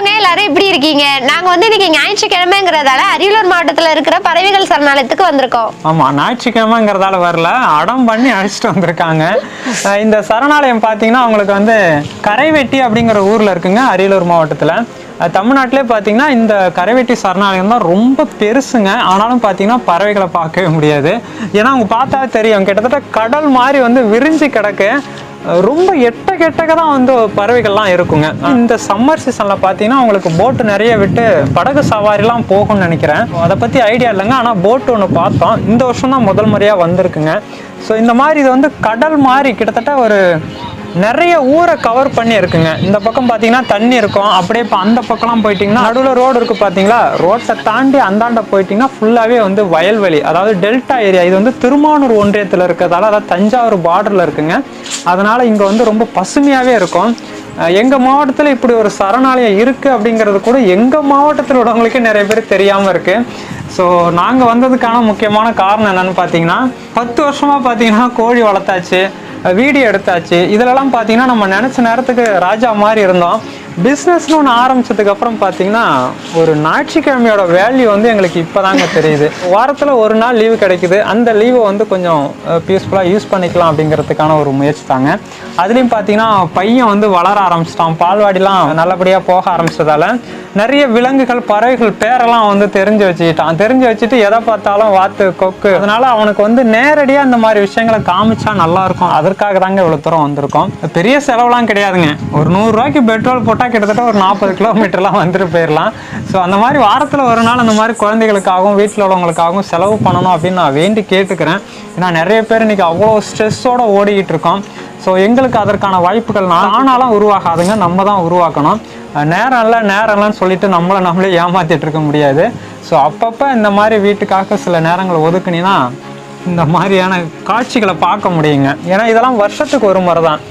வணக்கங்க, எல்லாரும் எப்படி இருக்கீங்க? நாங்க வந்து இன்னைக்கு ஞாயிற்றுக்கிழமைங்கிறதால அரியலூர் மாவட்டத்துல இருக்கிற பறவைகள் சரணாலயத்துக்கு வந்திருக்கோம். ஆமா, ஞாயிற்றுக்கிழமைங்கிறதால வரல, அடம் பண்ணி அழைச்சிட்டு வந்திருக்காங்க. இந்த சரணாலயம் பாத்தீங்கன்னா உங்களுக்கு வந்து கரைவெட்டி அப்படிங்கிற ஊர்ல இருக்குங்க, அரியலூர் மாவட்டத்துல. தமிழ்நாட்டிலே பார்த்தீங்கன்னா இந்த கரைவெட்டி சரணாலயம் தான் ரொம்ப பெருசுங்க. ஆனாலும் பார்த்தீங்கன்னா பறவைகளை பார்க்கவே முடியாது. ஏன்னா அவங்க பார்த்தா தெரியும், கிட்டத்தட்ட கடல் மாதிரி வந்து விரிஞ்சு கிடக்கு. ரொம்ப எட்டக்க தான் வந்து பறவைகள்லாம் இருக்குங்க. இந்த சம்மர் சீசனில் பார்த்தீங்கன்னா உங்களுக்கு போட்டு நிறைய விட்டு படகு சவாரிலாம் போகும்னு நினைக்கிறேன். அதை பற்றி ஐடியா இல்லைங்க. ஆனால் போட்டு ஒன்று பார்த்தோம், இந்த வருஷம் தான் முதல் முறையாக வந்திருக்குங்க. ஸோ இந்த மாதிரி இது வந்து கடல் மாதிரி கிட்டத்தட்ட ஒரு நிறைய ஊரை கவர் பண்ணி இருக்குங்க. இந்த பக்கம் பார்த்தீங்கன்னா தண்ணி இருக்கும். அப்படியே இப்போ அந்த பக்கம்லாம் போயிட்டீங்கன்னா நடுவில் ரோடு இருக்குது பார்த்தீங்களா, ரோட்டை தாண்டி அந்தாண்ட போயிட்டீங்கன்னா ஃபுல்லாகவே வந்து வயல்வெளி, அதாவது டெல்டா ஏரியா. இது வந்து திருமானூர் ஒன்றியத்தில் இருக்கிறதால, அதாவது தஞ்சாவூர் பார்டரில் இருக்குங்க. அதனால் இங்கே வந்து ரொம்ப பசுமையாகவே இருக்கும். எங்கள் மாவட்டத்தில் இப்படி ஒரு சரணாலயம் இருக்குது அப்படிங்கிறது கூட எங்கள் மாவட்டத்தில் உள்ளவங்களுக்கே நிறைய பேர் தெரியாமல் இருக்குது. ஸோ நாங்கள் வந்ததுக்கான முக்கியமான காரணம் என்னென்னு பார்த்தீங்கன்னா, 10 வருஷமாக பார்த்தீங்கன்னா கோழி வளர்த்தாச்சு, வீடியோ எடுத்தாச்சு. இதிலெல்லாம் பார்த்தீங்கன்னா நம்ம நினச்ச நேரத்துக்கு ராஜா மாதிரி இருந்தோம். பிஸ்னஸ்னு ஒன்று ஆரம்பித்ததுக்கு அப்புறம் பார்த்தீங்கன்னா ஒரு ஞாயிற்றுக்கிழமையோட வேல்யூ வந்து எங்களுக்கு இப்போ தாங்க தெரியுது. வாரத்தில் ஒரு நாள் லீவு கிடைக்குது, அந்த லீவை வந்து கொஞ்சம் பீஸ்ஃபுல்லாக யூஸ் பண்ணிக்கலாம் அப்படிங்கிறதுக்கான ஒரு முயற்சி தாங்க. அதுலேயும் பார்த்தீங்கன்னா பையன் வந்து வளர ஆரம்பிச்சிட்டான், பால்வாடிலாம் நல்லபடியாக போக ஆரம்பிச்சதால நிறைய விலங்குகள் பறவைகள் பேரெல்லாம் வந்து தெரிஞ்சு வச்சுட்டு எதை பார்த்தாலும் வாத்து கொக்கு. அதனால அவனுக்கு வந்து நேரடியாக இந்த மாதிரி விஷயங்களை காமிச்சா நல்லாயிருக்கும். அதற்காக தாங்க இவ்வளோ தூரம் வந்திருக்கோம். பெரிய செலவுலாம் கிடையாதுங்க. ஒரு 100 ரூபாய்க்கு பெட்ரோல் போட்டால் கிட்டத்தட்ட ஒரு 40 கிலோமீட்டர்லாம் வந்துட்டு போயிடலாம். ஸோ அந்த மாதிரி வாரத்தில் ஒரு நாள் அந்த மாதிரி குழந்தைகளுக்காகவும் வீட்டில் உள்ளவங்களுக்காகவும் செலவு பண்ணணும் அப்படின்னு நான் வேண்டி கேட்டுக்கிறேன். ஏன்னா நிறைய பேர் இன்னைக்கு அவ்வளோ ஸ்ட்ரெஸ்ஸோடு ஓடிக்கிட்டு இருக்கோம். ஸோ எங்களுக்கு அதற்கான வாய்ப்புகள் நானாலாம் உருவாகாதுங்க, நம்ம தான் உருவாக்கணும். நேரம் இல்லைன்னு சொல்லிட்டு நம்மளே ஏமாத்திட்டு இருக்க முடியாது. ஸோ அப்பப்போ இந்த மாதிரி வீட்டுக்காக சில நேரங்களை ஒதுக்குனீங்கன்னா இந்த மாதிரியான காட்சிகளை பார்க்க முடியுங்க. ஏன்னா இதெல்லாம் வருஷத்துக்கு ஒரு முறை தான்.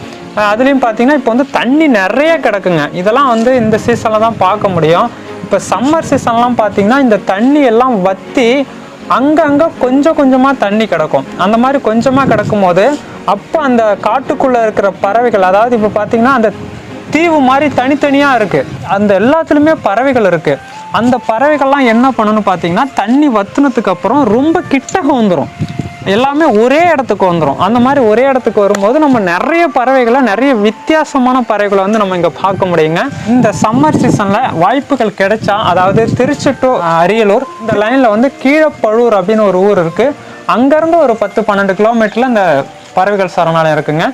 அதுலேயும் பார்த்தீங்கன்னா இப்போ வந்து தண்ணி நிறைய கிடக்குங்க. இதெல்லாம் வந்து இந்த சீசனில் தான் பார்க்க முடியும். இப்போ சம்மர் சீசன்லாம் பார்த்தீங்கன்னா இந்த தண்ணி எல்லாம் வற்றி அங்கங்கே கொஞ்சமாக தண்ணி கிடக்கும். அந்த மாதிரி கொஞ்சமாக கிடக்கும் போது அப்போ அந்த காட்டுக்குள்ளே இருக்கிற பறவைகள், அதாவது இப்போ பார்த்தீங்கன்னா அந்த தீவு மாதிரி தனித்தனியாக இருக்குது, அந்த எல்லாத்துலேயுமே பறவைகள் இருக்குது. அந்த பறவைகள்லாம் என்ன பண்ணணும்னு பார்த்தீங்கன்னா தண்ணி வத்துனதுக்கு அப்புறம் ரொம்ப கிட்டக வந்துடும், எல்லாமே ஒரே இடத்துக்கு வந்துடும். அந்த மாதிரி ஒரே இடத்துக்கு வரும்போது நம்ம நிறைய பறவைகளை, நிறைய வித்தியாசமான பறவைகளை வந்து நம்ம இங்கே பார்க்க முடியுங்க. இந்த சம்மர் சீசனில் வாய்ப்புகள் கிடைச்சா, அதாவது திருச்சி டு அரியலூர் இந்த லைனில் வந்து கீழப்பழூர் அப்படின்னு ஒரு ஊர் இருக்குது. அங்கேருந்து ஒரு 10-12 கிலோமீட்டரில் இந்த பறவைகள் சரணாலயம் இருக்குங்க.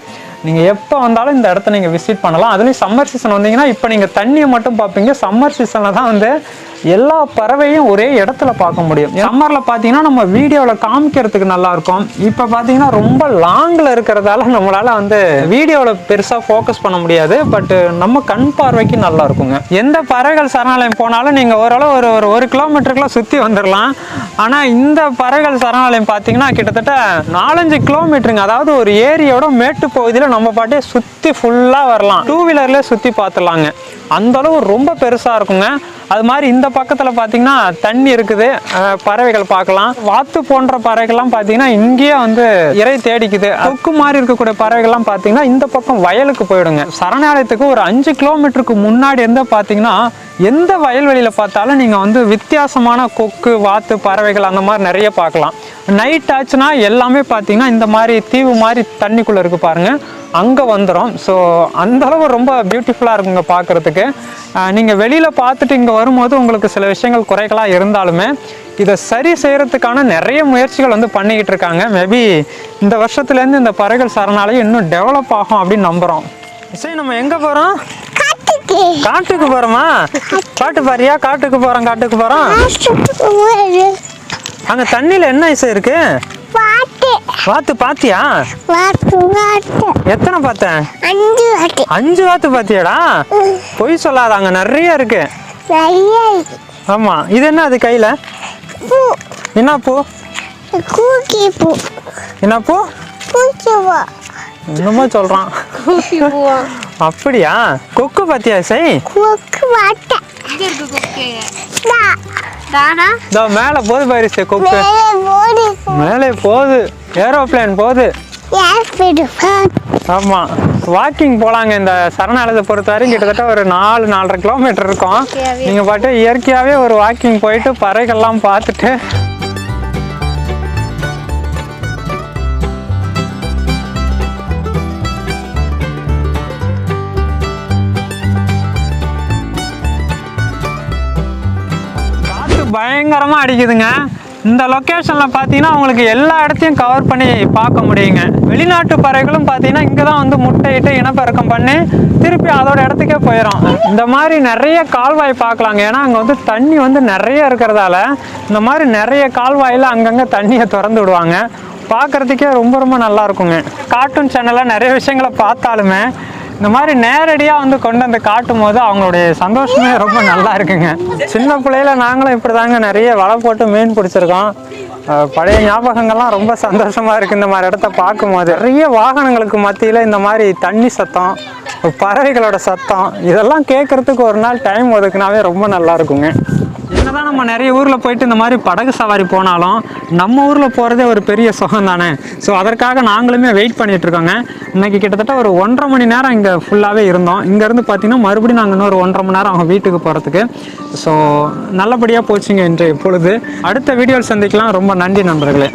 நீங்கள் எப்போ வந்தாலும் இந்த இடத்த நீங்கள் விசிட் பண்ணலாம். அதுலேயும் சம்மர் சீசன் வந்தீங்கன்னா இப்போ நீங்கள் தண்ணியை மட்டும் பார்ப்பீங்க. சம்மர் சீசனில் தான் வந்து எல்லா பறவையும் ஒரே இடத்துல பார்க்க முடியும். சம்மரில் பார்த்தீங்கன்னா நம்ம வீடியோவில் காமிக்கிறதுக்கு நல்லாயிருக்கும். இப்போ பார்த்தீங்கன்னா ரொம்ப லாங்கில் இருக்கிறதால நம்மளால் வந்து வீடியோவில் பெருசாக ஃபோக்கஸ் பண்ண முடியாது. பட் நம்ம கண் பார்வைக்கு நல்லா இருக்குங்க. எந்த பறவைகள் சரணாலயம் போனாலும் நீங்கள் ஓரளவு ஒரு 1 கிலோமீட்டருக்குலாம் சுற்றி வந்துடலாம். ஆனால் இந்த பறவைகள் சரணாலயம் பார்த்தீங்கன்னா கிட்டத்தட்ட 4-5 கிலோமீட்டருங்க. அதாவது ஒரு ஏரியோட மேட்டு பகுதியில் நம்ம பாட்டே சுற்றி ஃபுல்லாக வரலாம், 2 வீலர்லேயே சுற்றி பார்த்துடலாங்க. அந்தளவு ரொம்ப பெருசாக இருக்குங்க. அது மாதிரி இந்த பக்கத்தில் பார்த்தீங்கன்னா தண்ணி இருக்குது, பறவைகள் பார்க்கலாம். வாத்து போன்ற பறவைகள்லாம் பார்த்தீங்கன்னா இங்கேயே வந்து இறை தேடிக்குது. கொக்கு மாதிரி இருக்கக்கூடிய பறவைகள்லாம் பார்த்தீங்கன்னா இந்த பக்கம் வயலுக்கு போயிடுங்க. சரணாலயத்துக்கு ஒரு 5 கிலோமீட்டருக்கு முன்னாடி இருந்து பார்த்தீங்கன்னா எந்த வயல்வெளியில் பார்த்தாலும் நீங்கள் வந்து வித்தியாசமான கொக்கு, வாத்து, பறவைகள் அந்த மாதிரி நிறைய பார்க்கலாம். நைட் ஆச்சுன்னா எல்லாமே பார்த்தீங்கன்னா இந்த மாதிரி தீவு மாதிரி தண்ணிக்குள்ளே இருக்குது பாருங்கள், அங்கே வந்துடும். ஸோ அந்தளவு ரொம்ப பியூட்டிஃபுல்லாக இருக்குங்க பார்க்குறதுக்கு. நீங்கள் வெளியில் பார்த்துட்டு இங்கே வரும்போது உங்களுக்கு சில விஷயங்கள் குறைகளாக இருந்தாலுமே இதை சரி செய்கிறதுக்கான நிறைய முயற்சிகள் வந்து பண்ணிக்கிட்டு இருக்காங்க. மேபி இந்த வருஷத்துலேருந்து இந்த பறவைகள் சரணாலயம் இன்னும் டெவலப் ஆகும் அப்படின்னு நம்புகிறோம். சரி, நம்ம எங்கே போகிறோம்? காட்டுக்கு போகிறோமா? பாட்டு பாரியா? காட்டுக்கு போகிறோம். அங்கே தண்ணியில் என்ன இசை இருக்கு? வாத்து பாத்தியா? எத்தனை பார்த்தேன்? 5 வாத்து பாத்தியாடா? பொய் சொல்லாத, அங்க நிறைய இருக்கு. ஆமா, இது என்ன அது கையில? என்ன பூ? என்ன பூ? என்னமோ சொல்றான். அப்படியா? கொக்கு பாத்தியா? சரி, மேல போது பாரு கொக்கு, மேலே போகுது, ஏரோப்ளேன் போகுது. ஆமாம், வாக்கிங் போகலாங்க. இந்த சரணாலயத்தை பொறுத்த வரைக்கும் கிட்டத்தட்ட ஒரு 4-4.5 கிலோமீட்டர் இருக்கும். நீங்கள் பாட்டு இயற்கையாகவே ஒரு வாக்கிங் போயிட்டு பறவைகள்லாம் பார்த்துட்டு பயங்கரமாக அடிக்குதுங்க. இந்த லொக்கேஷனில் பார்த்தீங்கன்னா உங்களுக்கு எல்லா இடத்தையும் கவர் பண்ணி பார்க்க முடியுங்க. வெளிநாட்டு பறவைகளும் பார்த்தீங்கன்னா இங்கே தான் வந்து முட்டையிட்டு இனப்பெருக்கம் பண்ணி திருப்பி அதோட இடத்துக்கே போயிடும். இந்த மாதிரி நிறைய கால்வாய் பார்க்கலாங்க. ஏன்னா அங்கே வந்து தண்ணி வந்து நிறைய இருக்கிறதால இந்த மாதிரி நிறைய கால்வாயில் அங்கங்கே தண்ணியை திறந்து விடுவாங்க. பார்க்குறதுக்கே ரொம்ப ரொம்ப நல்லா இருக்குங்க. கார்ட்டூன் சேனலில் நிறைய விஷயங்களை பார்த்தாலுமே இந்த மாதிரி நேரடியாக வந்து கொண்டு வந்து காட்டும் போது அவங்களுடைய சந்தோஷமே ரொம்ப நல்லா இருக்குங்க. சின்ன பிள்ளையில நாங்களும் இப்படி தாங்க நிறைய வலை போட்டு மீன் பிடிச்சிருக்கோம். பழைய ஞாபகங்கள்லாம் ரொம்ப சந்தோஷமாக இருக்குது இந்த மாதிரி இடத்த பார்க்கும்போது. நிறைய வாகனங்களுக்கு மத்தியில் இந்த மாதிரி தண்ணி சத்தம், பறவைகளோட சத்தம் இதெல்லாம் கேட்குறதுக்கு ஒரு நாள் டைம் ஒதுக்குனாவே ரொம்ப நல்லா இருக்குங்க. என்னதான் நம்ம நிறைய ஊரில் போயிட்டு இந்த மாதிரி படகு சவாரி போனாலும் நம்ம ஊரில் போகிறதே ஒரு பெரிய சுகம் தானே. ஸோ அதற்காக நாங்களுமே வெயிட் பண்ணிகிட்டு இருக்கோங்க. இன்றைக்கி கிட்டத்தட்ட ஒரு 1.5 மணி நேரம் இங்கே ஃபுல்லாகவே இருந்தோம். இங்கேருந்து பார்த்தீங்கன்னா மறுபடியும் நாங்கள் இன்னொரு 1.5 மணி நேரம் அவங்க வீட்டுக்கு போகிறதுக்கு. ஸோ நல்லபடியாக போச்சுங்க இன்றைய பொழுது. அடுத்த வீடியோவில் சந்திக்கலாம். ரொம்ப நன்றி நண்பர்களே.